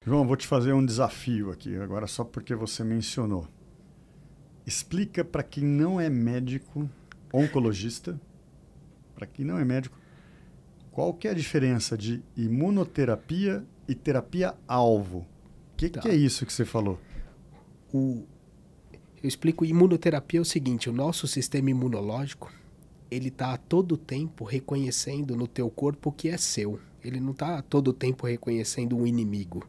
João, vou te fazer um desafio aqui, agora só porque você mencionou. Explica para quem não é médico, oncologista, para quem não é médico, qual que é a diferença de imunoterapia e terapia-alvo? O que é isso que você falou? Eu explico, imunoterapia é o seguinte, o nosso sistema imunológico, ele está a todo tempo reconhecendo no teu corpo o que é seu. Ele não está a todo tempo reconhecendo um inimigo.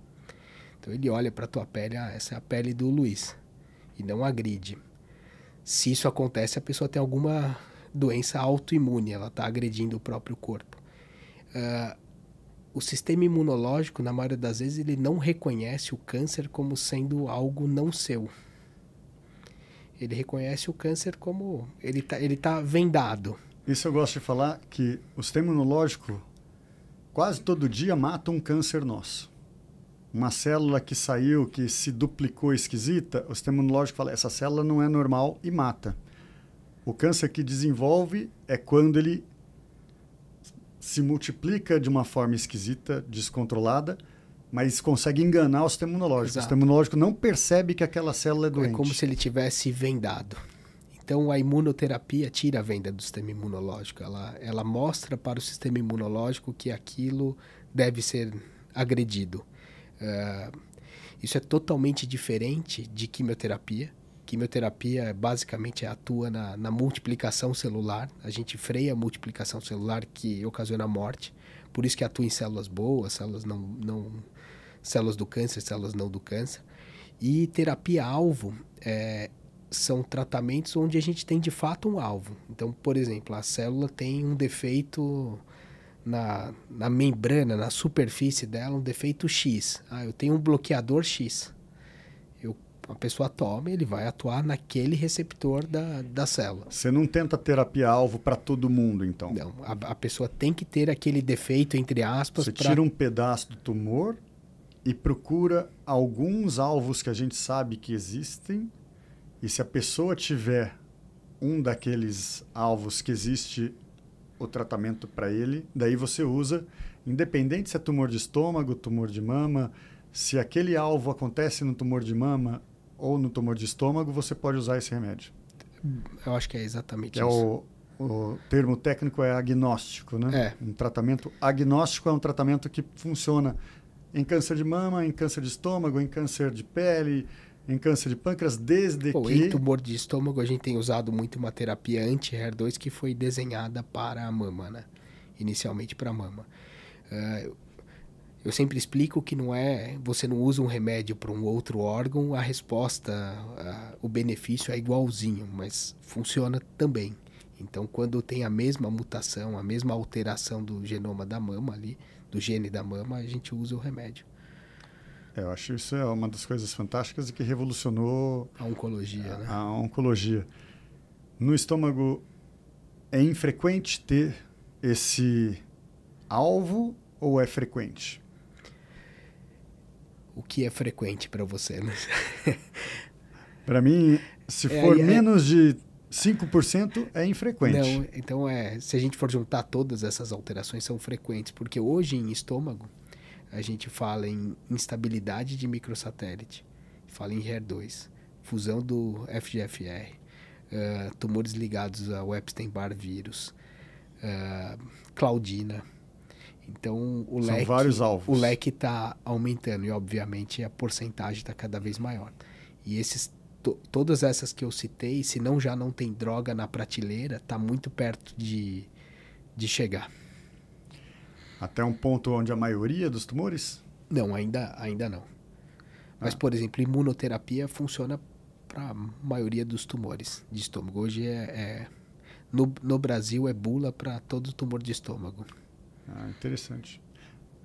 Então ele olha para a tua pele, essa é a pele do Luiz, e não agride. Se isso acontece, a pessoa tem alguma doença autoimune, ela está agredindo o próprio corpo. O sistema imunológico, na maioria das vezes, ele não reconhece o câncer como sendo algo não seu. Ele reconhece o câncer como... Ele tá vendado. Isso eu gosto de falar, que o sistema imunológico quase todo dia mata um câncer nosso. Uma célula que saiu, que se duplicou esquisita, o sistema imunológico fala, essa célula não é normal e mata. O câncer que desenvolve é quando ele se multiplica de uma forma esquisita, descontrolada, mas consegue enganar o sistema imunológico. Exato. O sistema imunológico não percebe que aquela célula é doente. É como se ele tivesse vendado. Então, a imunoterapia tira a venda do sistema imunológico. Ela mostra para o sistema imunológico que aquilo deve ser agredido. Isso é totalmente diferente de quimioterapia. Quimioterapia basicamente atua na multiplicação celular. A gente freia a multiplicação celular que ocasiona a morte. Por isso que atua em células boas, células do câncer, células não do câncer. E terapia-alvo são tratamentos onde a gente tem de fato um alvo. Então, por exemplo, a célula tem um defeito na membrana, na superfície dela, um defeito X. Eu tenho um bloqueador X. A pessoa toma e ele vai atuar naquele receptor da célula. Você não tenta terapia-alvo para todo mundo, então? Não, a pessoa tem que ter aquele defeito, entre aspas. Você tira um pedaço do tumor e procura alguns alvos que a gente sabe que existem, e se a pessoa tiver um daqueles alvos que existe o tratamento para ele, daí você usa, independente se é tumor de estômago, tumor de mama, se aquele alvo acontece no tumor de mama ou no tumor de estômago, você pode usar esse remédio. Eu acho que é exatamente isso. O termo técnico é agnóstico, né? Um tratamento agnóstico é um tratamento que funciona em câncer de mama, em câncer de estômago, em câncer de pele, em câncer de pâncreas, desde que... Em tumor de estômago, a gente tem usado muito uma terapia anti-HER2 que foi desenhada para a mama, né? Inicialmente para a mama. Eu sempre explico que você não usa um remédio para um outro órgão, a resposta, o benefício é igualzinho, mas funciona também. Então, quando tem a mesma mutação, a mesma alteração do genoma da mama ali, do gene da mama, a gente usa o remédio. Eu acho isso é uma das coisas fantásticas e que revolucionou a oncologia, né? A oncologia. No estômago, é infrequente ter esse alvo ou é frequente? O que é frequente para você, né? Para mim, se for menos de 5%, é infrequente. Não, então se a gente for juntar todas essas alterações, são frequentes, porque hoje em estômago, a gente fala em instabilidade de microsatélite, fala em HER2, fusão do FGFR, tumores ligados ao Epstein-Barr vírus, Claudina. Então, são vários alvos. O leque está aumentando e, obviamente, a porcentagem está cada vez maior. E todas essas que eu citei, se já não tem droga na prateleira, está muito perto de chegar. Até um ponto onde a maioria dos tumores? Não, ainda não. Mas, por exemplo, imunoterapia funciona para a maioria dos tumores de estômago. Hoje no Brasil é bula para todo tumor de estômago. Interessante.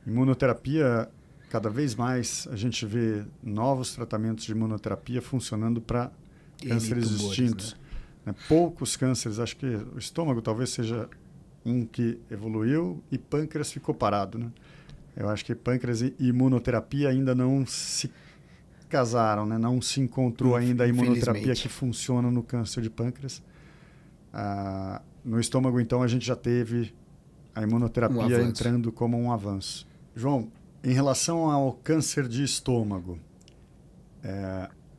Imunoterapia, cada vez mais a gente vê novos tratamentos de imunoterapia funcionando para cânceres distintos. Né? Poucos cânceres, acho que o estômago talvez seja um que evoluiu e pâncreas ficou parado, né? Eu acho que pâncreas e imunoterapia ainda não se casaram, né? Não se encontrou ainda a imunoterapia que funciona no câncer de pâncreas. No estômago, então, a gente já teve a imunoterapia entrando como um avanço. João, Em relação ao câncer de estômago,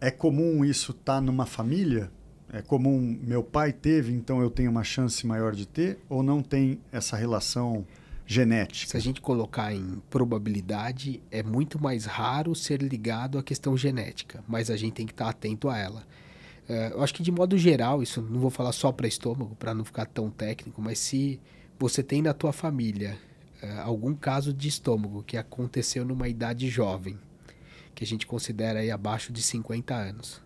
é comum isso estar numa família? É comum meu pai teve, então eu tenho uma chance maior de ter? Ou não tem essa relação genética? Se a gente colocar em probabilidade, é muito mais raro ser ligado à questão genética, mas a gente tem que estar atento a ela. Eu acho que de modo geral, isso não vou falar só para estômago, para não ficar tão técnico, mas se você tem na tua família algum caso de estômago que aconteceu numa idade jovem, que a gente considera aí abaixo de 50 anos,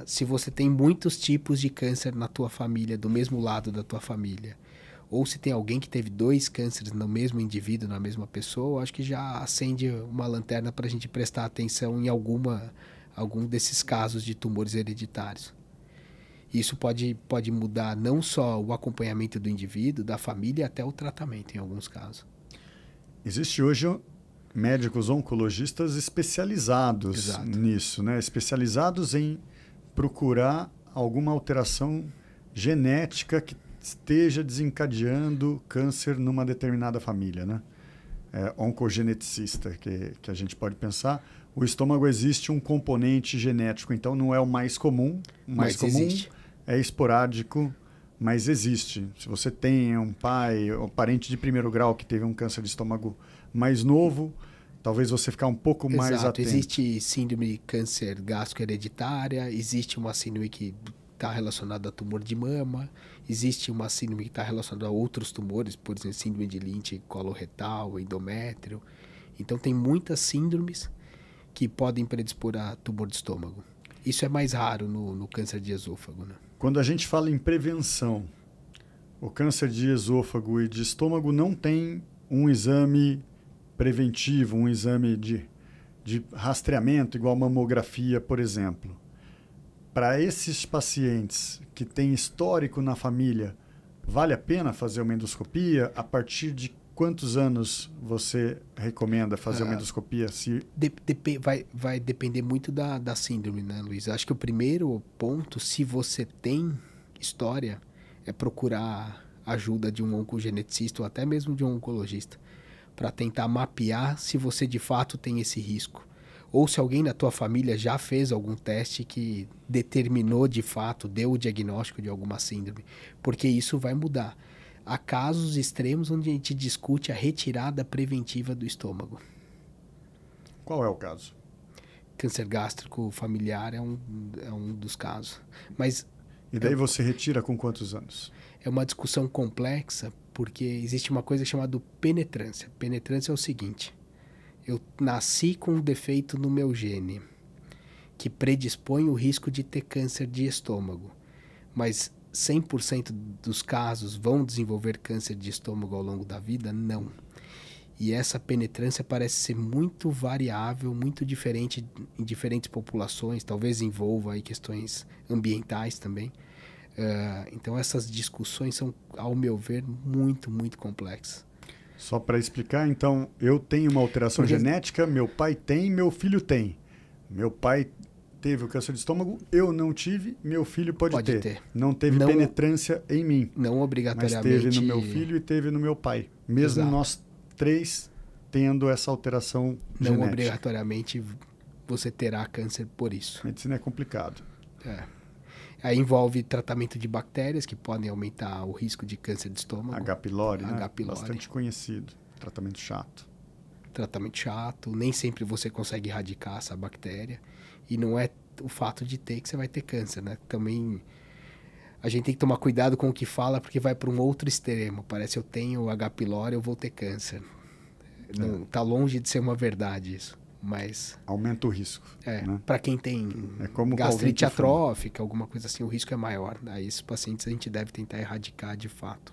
se você tem muitos tipos de câncer na tua família, do mesmo lado da tua família, ou se tem alguém que teve 2 cânceres no mesmo indivíduo, na mesma pessoa, acho que já acende uma lanterna para a gente prestar atenção em algum desses casos de tumores hereditários. Isso pode mudar não só o acompanhamento do indivíduo, da família, até o tratamento em alguns casos. Existe hoje médicos oncologistas especializados nisso, né? Especializados em procurar alguma alteração genética que esteja desencadeando câncer numa determinada família, né? Oncogeneticista, que a gente pode pensar. O estômago existe um componente genético, então não é o mais comum. O mais comum existe. É esporádico, mas existe. Se você tem um pai ou parente de primeiro grau que teve um câncer de estômago mais novo, talvez você ficar um pouco mais atento. Existe síndrome de câncer gástrico hereditária, existe uma síndrome que está relacionada a tumor de mama, existe uma síndrome que está relacionada a outros tumores, por exemplo, síndrome de Lynch, coloretal, endométrio. Então tem muitas síndromes que podem predispor a tumor de estômago. Isso é mais raro no câncer de esôfago, né? Quando a gente fala em prevenção, o câncer de esôfago e de estômago não tem um exame preventivo, um exame de rastreamento, igual mamografia, por exemplo. Para esses pacientes que têm histórico na família, vale a pena fazer uma endoscopia? A partir de quantos anos você recomenda fazer uma endoscopia? Vai depender muito da síndrome, né, Luiz? Acho que o primeiro ponto, se você tem história, é procurar ajuda de um oncogeneticista ou até mesmo de um oncologista, para tentar mapear se você de fato tem esse risco. Ou se alguém na tua família já fez algum teste que determinou de fato, deu o diagnóstico de alguma síndrome, porque isso vai mudar. Há casos extremos onde a gente discute a retirada preventiva do estômago. Qual é o caso? Câncer gástrico familiar é um dos casos. E daí você retira com quantos anos? É uma discussão complexa, porque existe uma coisa chamada penetrância. Penetrância é o seguinte: eu nasci com um defeito no meu gene que predispõe o risco de ter câncer de estômago, mas 100% dos casos vão desenvolver câncer de estômago ao longo da vida? Não. E essa penetrância parece ser muito variável, muito diferente em diferentes populações, talvez envolva aí questões ambientais também. Então essas discussões são, ao meu ver, muito, muito complexas. Só para explicar, então, eu tenho uma alteração genética, meu pai tem, meu filho tem. Meu pai teve o câncer de estômago, eu não tive, meu filho pode ter. Não teve penetrância em mim. Não obrigatoriamente. Mas teve no meu filho e teve no meu pai. Mesmo nós 3 tendo essa alteração genética. Não obrigatoriamente você terá câncer por isso. Medicina é complicado. Aí envolve tratamento de bactérias que podem aumentar o risco de câncer de estômago. H. pylori, né? H. pylori. Bastante conhecido. Tratamento chato. Tratamento chato. Nem sempre você consegue erradicar essa bactéria. E não é o fato de ter que você vai ter câncer, né? Também a gente tem que tomar cuidado com o que fala, porque vai para um outro extremo. Parece eu tenho H. pylori, eu vou ter câncer. Não, tá longe de ser uma verdade isso. Mas aumenta o risco. Né? Para quem tem gastrite atrófica, alguma coisa assim, o risco é maior. Aí esses pacientes a gente deve tentar erradicar de fato.